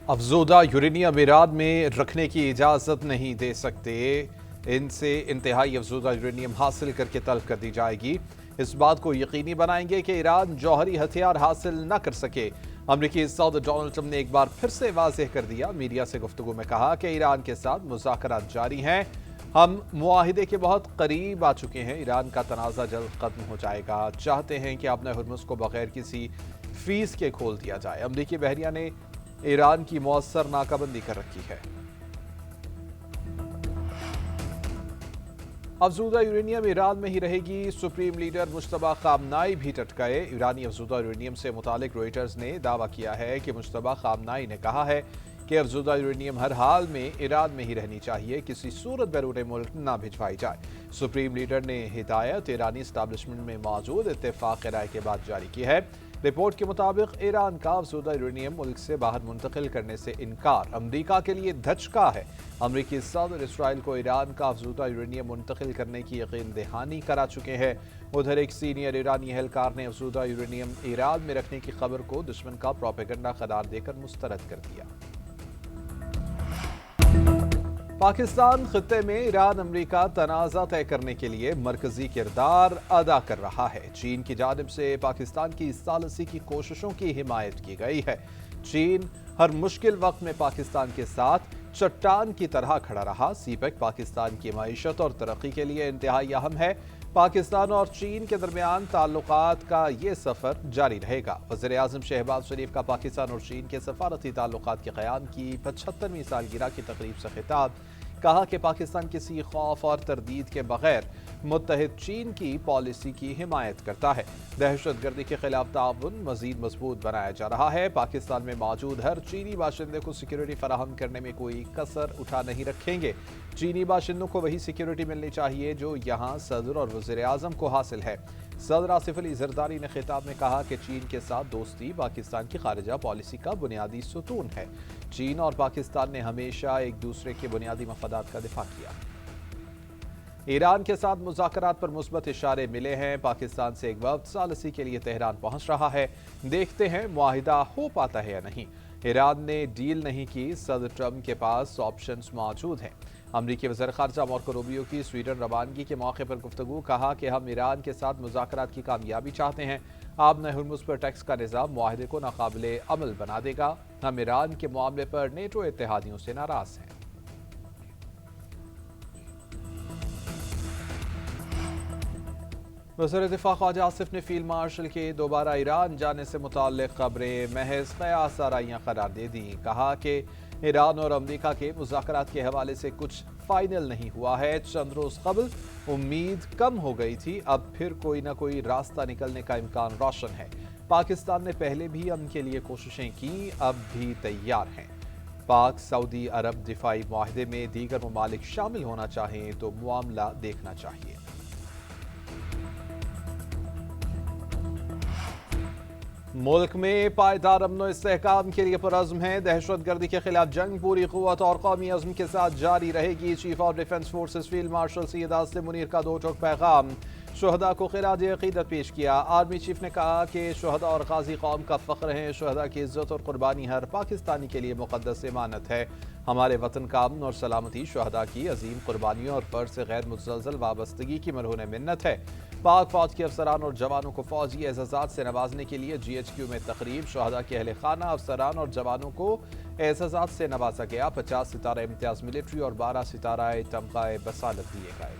افزودہ uranium Iran میں رکھنے کی اجازت نہیں دے سکتے، ان سے انتہائی افزودہ یورینیم حاصل کر کے طلب کر دی جائے گی۔ اس بات کو یقینی بنائیں گے کہ ایران جوہری ہتھیار حاصل نہ کر سکے۔ امریکی صدر ڈونلڈ ٹرمپ نے ایک بار پھر سے واضح کر دیا، میڈیا سے گفتگو میں کہا کہ ایران کے ساتھ مذاکرات جاری ہیں، ہم معاہدے کے بہت قریب آ چکے ہیں، ایران کا تنازع جلد ختم ہو جائے گا، چاہتے ہیں کہ اپنے ہرمز کو بغیر کسی فیس کے کھول دیا جائے۔ امریکی بحریہ نے ایران کی مؤثر ناکہ بندی کر رکھی ہے۔ افزودہ یورینیم ایران میں ہی رہے گی، سپریم لیڈر مجتبی خامنائی بھی ٹٹ گئے۔ ایرانی افزودہ یورینیم سے متعلق روئٹرز نے دعویٰ کیا ہے کہ مجتبی خامنائی نے کہا ہے کہ افزودہ یورینیم ہر حال میں ایران میں ہی رہنی چاہیے، کسی صورت بیرون ملک نہ بھجوائی جائے۔ سپریم لیڈر نے ہدایت ایرانی اسٹیبلشمنٹ میں موجود اتفاق رائے کے بعد جاری کی ہے۔ رپورٹ کے مطابق ایران کا افزودہ یورینیم ملک سے باہر منتقل کرنے سے انکار امریکہ کے لیے دھچکا ہے۔ امریکی صدر اسرائیل کو ایران کا افزودہ یورینیم منتقل کرنے کی یقین دہانی کرا چکے ہیں۔ ادھر ایک سینئر ایرانی اہلکار نے افزودہ یورینیم ایران میں رکھنے کی خبر کو دشمن کا پروپیگنڈا قرار دے کر مسترد کر دیا۔ پاکستان خطے میں ایران امریکہ تنازع طے کرنے کے لیے مرکزی کردار ادا کر رہا ہے۔ چین کی جانب سے پاکستان کی ثالثی کی کوششوں کی حمایت کی گئی ہے۔ چین ہر مشکل وقت میں پاکستان کے ساتھ چٹان کی طرح کھڑا رہا۔ سی پیک پاکستان کی معیشت اور ترقی کے لیے انتہائی اہم ہے۔ پاکستان اور چین کے درمیان تعلقات کا یہ سفر جاری رہے گا۔ وزیر اعظم شہباز شریف کا پاکستان اور چین کے سفارتی تعلقات کے قیام کی 75ویں سالگرہ کی تقریب سے خطاب، کہا کہ پاکستان کسی خوف اور تردید کے بغیر متحد چین کی پالیسی کی حمایت کرتا ہے۔ دہشت گردی کے خلاف تعاون مزید مضبوط بنایا جا رہا ہے۔ پاکستان میں موجود ہر چینی باشندے کو سیکیورٹی فراہم کرنے میں کوئی کسر اٹھا نہیں رکھیں گے۔ چینی باشندوں کو وہی سیکیورٹی ملنی چاہیے جو یہاں صدر اور وزیر اعظم کو حاصل ہے۔ صدر آصف علی زرداری نے خطاب میں کہا کہ چین کے ساتھ دوستی پاکستان کی خارجہ پالیسی کا بنیادی ستون ہے۔ چین اور پاکستان نے ہمیشہ ایک دوسرے کے بنیادی مفادات کا دفاع کیا۔ ایران کے ساتھ مذاکرات پر مثبت اشارے ملے ہیں۔ پاکستان سے ایک وفد ثالثی کے لیے تہران پہنچ رہا ہے، دیکھتے ہیں معاہدہ ہو پاتا ہے یا نہیں۔ ایران نے ڈیل نہیں کی، صدر ٹرمپ کے پاس آپشنز موجود ہیں۔ امریکی وزیر خارجہ مارکو روبیو کی سویڈن روانگی کے موقع پر گفتگو، کہا کہ ہم ایران کے ساتھ مذاکرات کی کامیابی چاہتے ہیں۔ آبِ ہرمز پر ٹیکس کا نظام معاہدے کو ناقابل عمل بنا دے گا۔ ہم ایران کے معاملے پر نیٹو اتحادیوں سے ناراض ہیں۔ وزیر دفاع خواجہ آصف نے فیلڈ مارشل کے دوبارہ ایران جانے سے متعلق خبریں محض قیاس آرائیاں قرار دے دیں، کہا کہ ایران اور امریکہ کے مذاکرات کے حوالے سے کچھ فائنل نہیں ہوا ہے۔ چند روز قبل امید کم ہو گئی تھی، اب پھر کوئی نہ کوئی راستہ نکلنے کا امکان روشن ہے۔ پاکستان نے پہلے بھی امن کے لیے کوششیں کی، اب بھی تیار ہیں۔ پاک سعودی عرب دفاعی معاہدے میں دیگر ممالک شامل ہونا چاہیں تو معاملہ دیکھنا چاہیے۔ ملک میں پائیدار امن و استحکام کے لیے پرعزم ہے، دہشت گردی کے خلاف جنگ پوری قوت اور قومی عزم کے ساتھ جاری رہے گی۔ Chief of defence forces field marshal Syed Asif Munir کا دو ٹوک پیغام، شہداء کو خراج عقیدت پیش کیا۔ آرمی چیف نے کہا کہ شہداء اور غازی قوم کا فخر ہیں، شہداء کی عزت اور قربانی ہر پاکستانی کے لیے مقدس امانت ہے۔ ہمارے وطن کا امن اور سلامتی شہداء کی عظیم قربانیوں اور فرض سے غیر متزلزل وابستگی کی مرہون منت ہے۔ پاک فوج کے افسران اور جوانوں کو فوجی اعزازات سے نوازنے کے لیے جی ایچ کیو میں تقریب، شہداء کے اہل خانہ، افسران اور جوانوں کو اعزازات سے نوازا گیا۔ 50 ستارہ امتیاز ملٹری اور 12 ستارہ تمغہ بصالت دیے گئے۔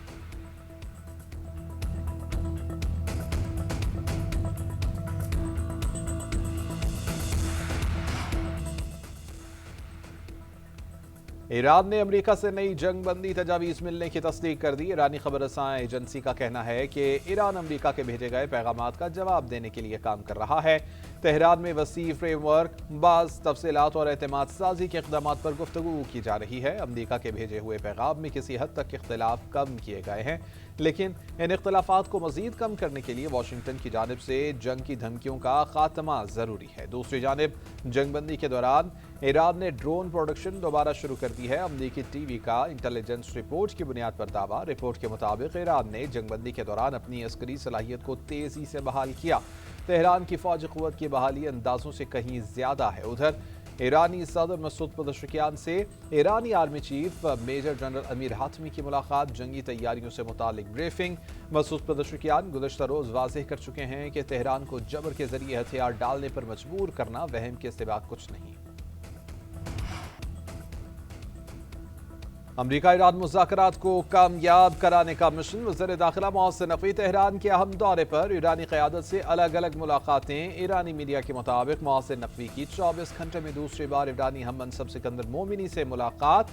ایران نے امریکہ سے نئی جنگ بندی تجاویز ملنے کی تصدیق کر دی۔ ایرانی خبر رساں ایجنسی کا کہنا ہے کہ ایران امریکہ کے بھیجے گئے پیغامات کا جواب دینے کے لیے کام کر رہا ہے۔ تہران میں وسیع فریم ورک، بعض تفصیلات اور اعتماد سازی کے اقدامات پر گفتگو کی جا رہی ہے۔ امریکہ کے بھیجے ہوئے پیغام میں کسی حد تک اختلاف کم کیے گئے ہیں، لیکن ان اختلافات کو مزید کم کرنے کے لیے واشنگٹن کی جانب سے جنگ کی دھمکیوں کا خاتمہ ضروری ہے۔ دوسری جانب جنگ بندی کے دوران ایران نے ڈرون پروڈکشن دوبارہ شروع کر دی ہے۔ امریکی ٹی وی کا انٹیلیجنس رپورٹ کی بنیاد پر دعویٰ، رپورٹ کے مطابق ایران نے جنگ بندی کے دوران اپنی عسکری صلاحیت کو تیزی سے بحال کیا۔ تہران کی فوجی قوت کی بحالی اندازوں سے کہیں زیادہ ہے۔ ادھر ईरानी सदर मसूद पज़ेशकियान से ईरानी army chief major general Amir Hatami की मुलाकात, जंगी तैयारियों से मुतालिक ब्रीफिंग। मसूद पज़ेशकियान गुज़श्ता रोज़ वाज़ेह कर चुके हैं कि तेहरान को जबर के जरिए हथियार डालने पर मजबूर करना वहम के सिवा कुछ नहीं। अमरीका ईरान मुज़ाकरात को कामयाब कराने का मिशन। वज़ीर दाखिला मोहसिन नकवी तेहरान के अहम दौरे पर, ईरानी क़यादत से अलग अलग मुलाकातें। ईरानी मीडिया के मुताबिक मोहसिन नकवी की 24 घंटे में दूसरी बार ईरानी हम मनसब सिकंदर मोमिनी से मुलाकात।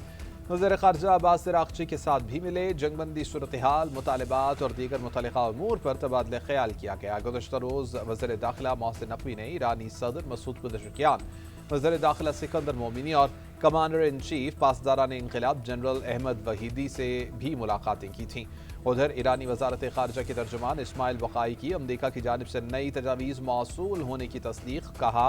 वज़ीर ख़ारजा अब्बास अराग़ची के साथ भी मिले। जंगबंदी सूरत हाल, मुतालबात और दीगर मुतल्लिक़ा उमूर पर तबादला ख़याल किया गया। गुज़श्ता रोज़ वज़ीर दाखिला मोहसिन नकवी ने ईरानी सदर मसूद पज़ेशकियान, वज़ीर दाखिला सिकंदर मोमिनी और कमांडर इन चीफ पासदारान इंक़िलाब जनरल अहमद वहीदी से भी मुलाकातें की थीं। उधर ईरानी वज़ारत ख़ारजा के तर्जुमान इस्माइल बक़ाई की अमरीका की जानिब से नई तजावीज़ मौसूल होने की तस्दीक। कहा,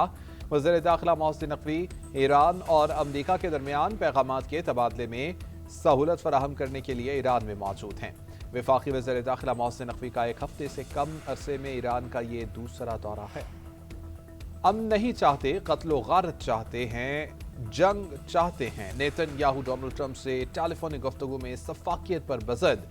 वज़ीर दाखिला मोहसिन नकवी ईरान और अमरीका के दरमियान पैगामात के तबादले में सहूलत फराहम करने के लिए ईरान में मौजूद हैं। वफाकी वज़ीर दाखिला मोहसिन नकवी का एक हफ्ते से कम अरसे में ईरान का ये दूसरा दौरा है। अमन नहीं चाहते, क़त्ल गारत चाहते हैं, जंग चाहते हैं। नेतन्याहू डोनाल्ड ट्रंप से टेलीफोनिक गुफ्तगू में सफाकियत पर बज़द।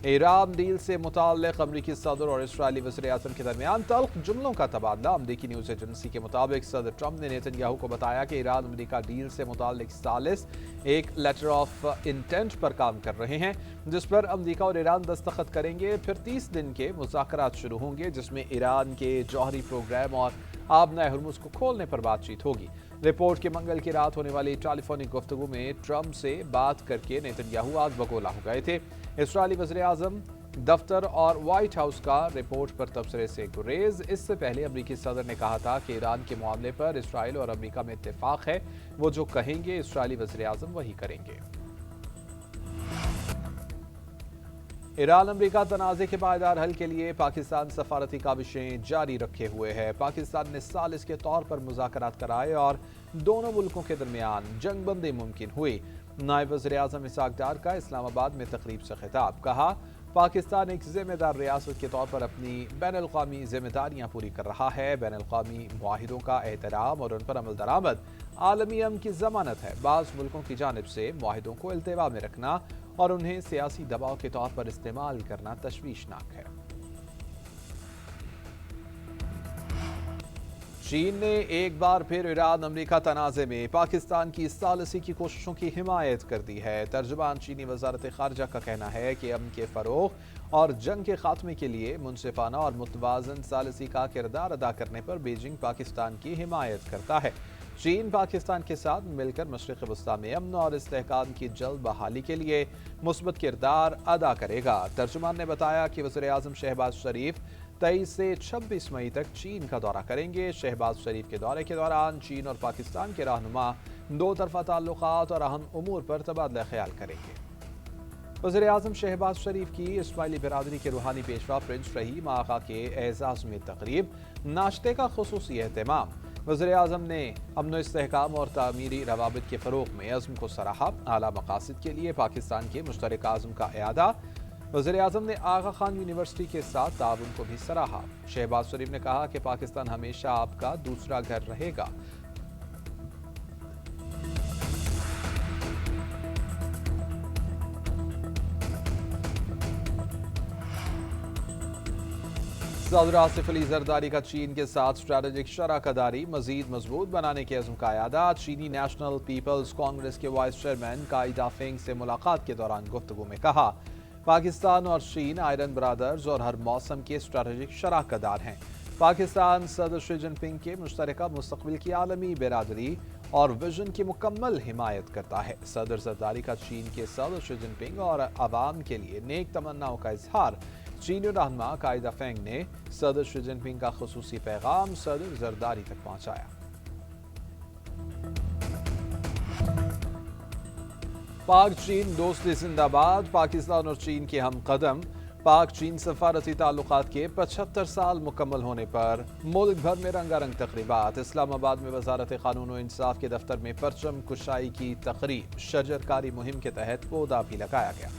ईरान डील से मुताल्लिक़ अमरीकी सदर और इसराइली वज़ीर आज़म के दरमियान तल्ख़ जुमलों का तबादला। अमरीकी न्यूज़ एजेंसी के मुताबिक सदर ट्रंप ने नेतन्याहू को बताया कि ईरान अमरीका डील से मुताल्लिक़ सालिस एक लेटर ऑफ इंटेंट पर काम कर रहे हैं, जिस पर अमरीका और ईरान दस्तखत करेंगे। फिर 30 दिन के मुज़ाकरात शुरू होंगे, जिसमें ईरान के जौहरी प्रोग्राम और आबनाए हुर्मुज़ को खोलने पर बातचीत होगी। रिपोर्ट के मंगल की रात होने वाली टेलीफोनिक गुफ्तगू में ट्रंप से बात करके नेतन्याहू आज बगोला हो गए थे। इसराइली वज़ीर आज़म दफ्तर और व्हाइट हाउस का रिपोर्ट पर तबसरे से गुरेज। इससे पहले अमरीकी सदर ने कहा था कि ईरान के मामले पर इसराइल और अमरीका में इत्तेफाक है, वो जो कहेंगे इसराइली वज़ीर आज़म वही करेंगे। ईरान अमरीका तनाज़े के पायदार हल के लिए पाकिस्तान सफारती काविशें जारी रखे हुए है। पाकिस्तान ने सालिस के तौर पर मुज़ाकरात कराए और दोनों मुल्कों के दरमियान जंग बंदी मुमकिन हुई। नायब वज़ीर आज़म इसहाक़ डार का इस्लामाबाद में तकरीब से खिताब। कहा, पाकिस्तान एक ज़िम्मेदार रियासत के तौर पर अपनी बैनुल-अक़वामी ज़िम्मेदारियाँ पूरी कर रहा है। बैनुल-अक़वामी मुआहिदों का एहतराम और उन पर अमल दरामद आलमी अमन की ज़मानत है। बाज़ मुल्कों की जानिब से मुआहिदों को इल्तिवा में रखना और उन्हें सियासी दबाव के तौर पर इस्तेमाल करना तशवीशनाक है। चीन ने एक बार फिर ईरान अमरीका तनाज़े में पाकिस्तान की सालिसी की कोशिशों की हिमायत कर दी है। तर्जुमान चीनी वज़ारत ख़ारजा का कहना है कि अमन के फ़रोग़ और जंग के ख़ात्मे के लिए मुनसिफ़ाना और मुतवाज़न सालिसी का किरदार अदा करने पर बीजिंग पाकिस्तान की हिमायत करता है। चीन पाकिस्तान के साथ मिलकर मशरिक़ वस्ता में अमन और इस्तेहकाम की जल्द बहाली के लिए मुस्बत किरदार अदा करेगा। तर्जुमान ने बताया कि वज़ीर आज़म शहबाज शरीफ 23 से 26 मई तक चीन का दौरा करेंगे। शहबाज शरीफ के दौरे के दौरान चीन और पाकिस्तान के रहनुमा दो तरफ़ा ताल्लुक़ात और अहम उमूर पर तबादला ख्याल करेंगे। वज़ीर आज़म शहबाज शरीफ की इस्माइली बिरादरी के रूहानी पेशवा प्रिंस रहीम आगा के एज़ाज़ में तक़रीब, नाश्ते का ख़ुसूसी एहतमाम। वज़ीर आज़म ने अमन इस्तेहकाम और तामीरी रवाबित के फ़रोग़ में अज़्म को सराहा। आला मक़ासिद के लिए पाकिस्तान के मुश्तरक आज़म का इआदा। वज़ीर आज़म ने आगा खान यूनिवर्सिटी के साथ ताउन को भी सराहा। शहबाज शरीफ ने कहा कि पाकिस्तान हमेशा आपका दूसरा घर रहेगा। सदर आसिफ अली जरदारी का चीन के साथ स्ट्रैटेजिक शराकदारी मजीद मजबूत बनाने के अज़्म का इआदा। चीनी नेशनल पीपल्स कांग्रेस के वाइस चेयरमैन काइदा फेंग से मुलाकात के दौरान गुफ्तगू में कहा, पाकिस्तान और चीन आयरन ब्रदर्स और हर मौसम के स्ट्रैटेजिक शराकदार हैं। पाकिस्तान सदर शी जिनपिंग के मुश्तरका मुस्तक़बिल की आलमी बिरादरी और विजन की मुकम्मल हिमायत करता है। सदर जरदारी का चीन के सदर शी जिनपिंग और अवाम के लिए नेक तमन्नाओं का इजहार। चीनी रहनुमा काइदा फेंग ने सदर शी जिनपिंग का खुसूसी पैगाम सदर जरदारी तक पहुंचाया। पाक चीन दोस्ती जिंदाबाद। पाकिस्तान और चीन के हम कदम। पाक चीन सफारती ताल्लुकात के 75 साल मुकम्मल होने पर मुल्क भर में रंगारंग तकरीबात। इस्लामाबाद में वजारत कानून व इंसाफ के दफ्तर में परचम कुशाई की तकरीब। शजरकारी मुहिम के तहत पौधा भी लगाया गया।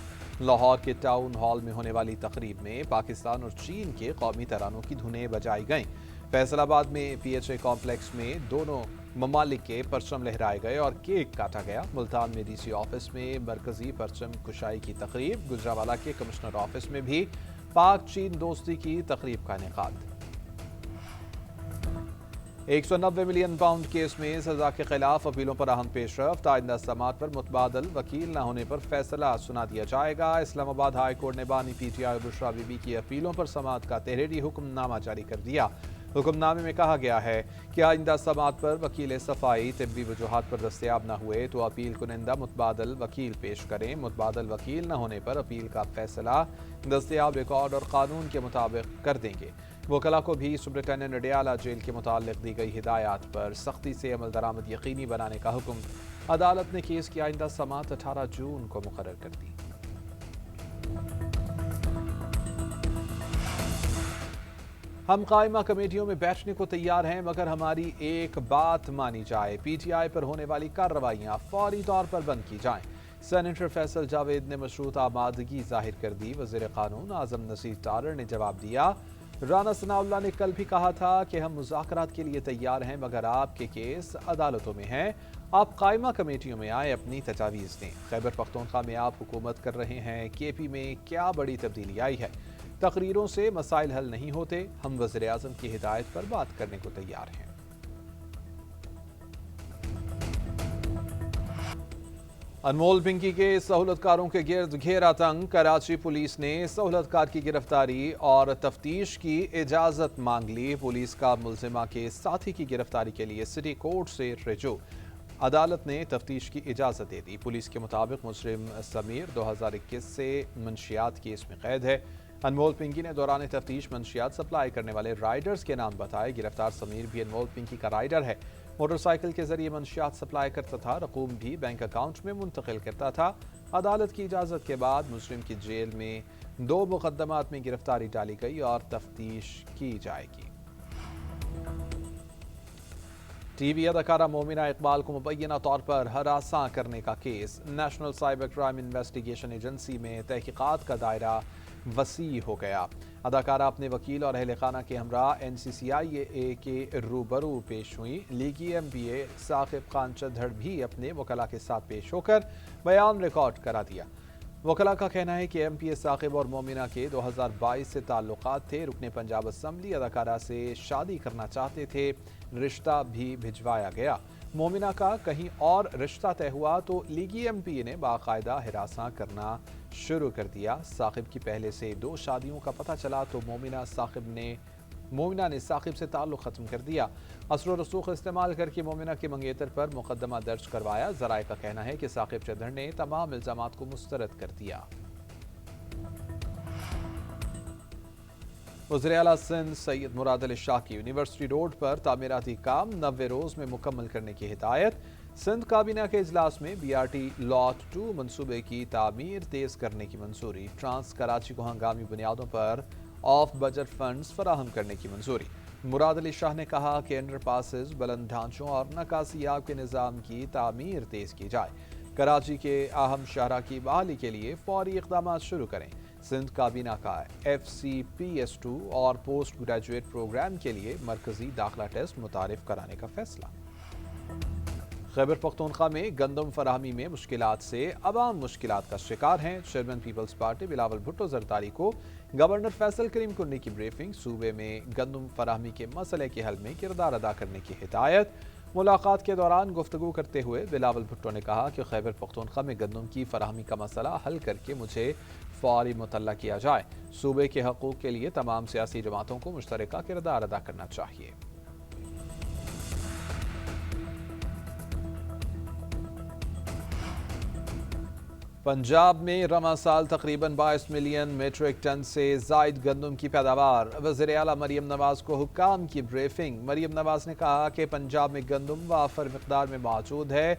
लाहौर के टाउन हॉल में होने वाली तकरीब में पाकिस्तान और चीन के कौमी तरानों की धुनें बजाई गईं। फैसल आबाद में PHA कॉम्प्लेक्स में दोनों ममालिक के परचम लहराए गए और केक काटा गया। मुल्तान में DC ऑफिस में मरकजी परचम कुशाई की तकरीब। गुजरावाला के कमिश्नर ऑफिस में भी पाक चीन दोस्ती की तकरीब का इनेकाद। 190 मिलियन पाउंड केस में सजा के खिलाफ अपीलों पर अहम पेशरफ्त। आइंदा समात पर मुतबादल वकील न होने पर फैसला सुना दिया जाएगा। इस्लामाबाद हाई कोर्ट ने बानी PTI और बुशरा बीबी की अपीलों पर समात का तहरीरी हुक्मनामा जारी कर दिया। हुक्मनामे में कहा गया है कि आइंदा समात पर वकील सफाई तिब्बी वजूहात पर दस्तयाब न हुए तो अपील कुनिंदा मुतबादल वकील पेश करें। मुतबादल वकील न होने पर अपील का फैसला दस्तयाब रिकॉर्ड और कानून के मुताबिक कर देंगे। वकला को भी सुब्रटेंडेंट अडियाला जेल के मुताल्लिक दी गई हिदायत पर सख्ती से अमल दरामद यकीनी बनाने का हुक्म। अदालत ने केस की आइंदा समात 18 जून को मुकर्रर कर दी। हम कायमा कमेटियों में बैठने को तैयार हैं मगर हमारी एक बात मानी जाए, PTI पर होने वाली कार्रवाइयां फौरी तौर पर बंद की जाएं। सेनेटर फैसल जावेद ने मशरूत आमादगी जाहिर कर दी। वज़ीर कानून आज़म नसीर तारर ने जवाब दिया, राना सनाउल्लाह ने कल भी कहा था कि हम मुज़ाकरात के लिए तैयार हैं मगर आपके केस अदालतों में हैं। आप कायमा कमेटियों में आए अपनी तजावीज़ दें। खैबर पख्तूनख्वा में आप हुकूमत कर रहे हैं, KP में क्या बड़ी तब्दीली आई है? तकरीरों से मसाइल हल नहीं होते। हम वज़ीर आज़म की हिदायत पर बात करने को तैयार हैं। अनमोल पिंकी के सहूलतकारों के गिर्द घेरा तंग। कराची पुलिस ने सहूलतकार की गिरफ्तारी और तफ्तीश की इजाजत मांग ली। पुलिस का मुलजिमा के साथी की गिरफ्तारी के लिए सिटी कोर्ट से रिजू। अदालत ने तफ्तीश की इजाजत दे दी। पुलिस के मुताबिक मुजरिम समीर 2021 से मंशियात केस में कैद है। अनमोल पिंकी ने दौरान तफ्तीश मंशियात सप्लाई करने वाले राइडर्स के नाम बताए। गिरफ्तार समीर भी अनमोल पिंकी का राइडर है। मोटरसाइकिल के जरिए मंशियात सप्लाई करता था। रकूम भी बैंक अकाउंट में मुंतकिल करता था। अदालत की इजाजत के बाद मुजरिम की जेल में 2 मुकदमात में गिरफ्तारी डाली गई और तफ्तीश की जाएगी। TV अदाकारा मोमिना इकबाल को मुबैना तौर पर हरासा करने का case. National cyber crime investigation agency में तहकीकात का दायरा वसी हो गया। अदाकारा अपने वकील और अहल खाना के हमरा NCCIA के रूबरू पेश हुई। लीगी MPA साकिब खान चद्धड़ भी अपने वकला के साथ पेश होकर बयान रिकॉर्ड करा दिया। वकला का कहना है कि MPA साकिब और मोमिना के 2022 से ताल्लुकात थे। रुकने पंजाब असम्बली अदाकारा से शादी करना चाहते थे। रिश्ता भी भिजवाया गया। मोमिना का कहीं और रिश्ता तय हुआ तो लीगी MPA ने बाकायदा हिरासा करना शुरू कर दिया। साकिब की पहले से 2 शादियों का पता चला तो मोमिना ने साकिब से ताल्लुक ख़त्म कर दिया। असर व रसूख इस्तेमाल करके मोमिना के मंगेतर पर मुकदमा दर्ज करवाया। ज़राए का कहना है कि साकिब चद्धड़ ने तमाम इल्ज़ामात को मुस्तरद कर दिया। वज़ीर आला सिंध सैयद मुराद अली शाह की यूनिवर्सिटी रोड पर तामीराती काम 90 रोज़ में मुकम्मल करने की हिदायत। सिंध काबीना के इजलास में BRT लॉट 2 मनसूबे की तामीर तेज़ करने की मंजूरी। ट्रांस कराची को हंगामी बुनियादों पर ऑफ बजट फंड्स फराहम करने की मंजूरी। मुराद अली शाह ने कहा कि अंडरपासेस, बुलंद ढांचों और नकासियाब के निज़ाम की तामीर तेज़ की जाए। कराची के अहम शाहरा की बहाली के लिए फौरी इक़दाम शुरू करें। सिंध काबीना का FCPS2 और पोस्ट ग्रेजुएट प्रोग्राम के लिए मरकजी दाखिला टेस्ट मुतारिफ कराने का फैसला। खैबर पख्तूनख्वा में गंदम फराहमी में मुश्किलात से अवाम मुश्किलात का शिकार हैं। चेयरमैन पीपल्स पार्टी बिलावल भुट्टो जरदारी को गवर्नर फैसल करीम कुन्नी की ब्रीफिंग। सूबे में गंदम फराहमी के मसले के हल में किरदार अदा करने की हिदायत। मुलाकात के दौरान गुफ्तगू करते हुए बिलावल भुट्टो ने कहा कि खैबर पख्तूनख्वा में गंदम की फराहमी का मसला हल करके मुझे फौरी मुतल्ला किया जाए। सूबे के हकूक़ के लिए तमाम सियासी जमातों को मुश्तरका किरदार अदा करना चाहिए। पंजाब में रमा साल तकरीबन 22 मिलियन मेट्रिक टन से जायद गंदम की पैदावार। वज़ीर आला मरीम नवाज को हुक्काम की ब्रीफिंग। मरीम नवाज ने कहा कि पंजाब में गंदम वाफर मिक़दार में मौजूद है।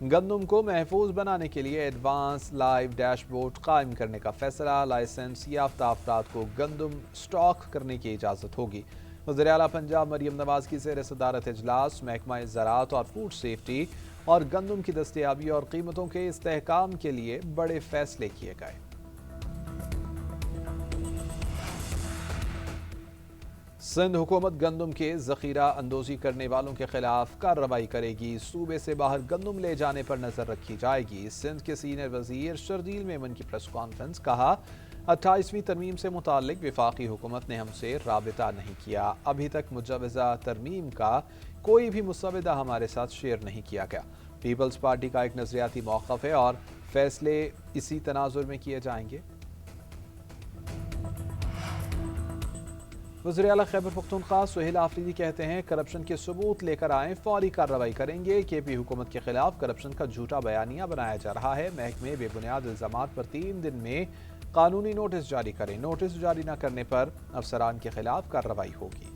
गंदम को महफूज बनाने के लिए एडवांस लाइव डैशबोर्ड कायम करने का फैसला। लाइसेंस याफ्ता अफराद को गंदम स्टॉक करने की इजाज़त होगी। वज़ीर आला पंजाब मरीम नवाज की ज़ेर सदारत इजलास महकमा ज़राअत और फूड सेफ्टी और गंदम की दस्तयाबी और कीमतों के इस्तेहकाम के लिए बड़े फैसले किए गए। سندھ حکومت گندم کے ذخیرہ اندوزی کرنے والوں کے خلاف کارروائی کرے گی۔ صوبے سے باہر گندم لے جانے پر نظر رکھی جائے گی۔ سندھ کے سینئر وزیر شرجیل میمن کی پریس کانفرنس، کہا 28ویں ترمیم سے متعلق وفاقی حکومت نے ہم سے رابطہ نہیں کیا۔ ابھی تک مجوزہ ترمیم کا کوئی بھی مسودہ ہمارے ساتھ شیئر نہیں کیا گیا۔ پیپلز پارٹی کا ایک نظریاتی موقف ہے اور فیصلے اسی تناظر میں کیے جائیں گے۔ وزیر اعلیٰ خیبر پختونخوا سہیل آفریدی کہتے ہیں کرپشن کے ثبوت لے کر آئیں، فوری کارروائی کریں گے۔ کے پی حکومت کے خلاف کرپشن کا جھوٹا بیانیہ بنایا جا رہا ہے۔ محکمے بے بنیاد الزامات پر 3 دن میں قانونی نوٹس جاری کریں۔ نوٹس جاری نہ کرنے پر افسران کے خلاف کارروائی ہوگی۔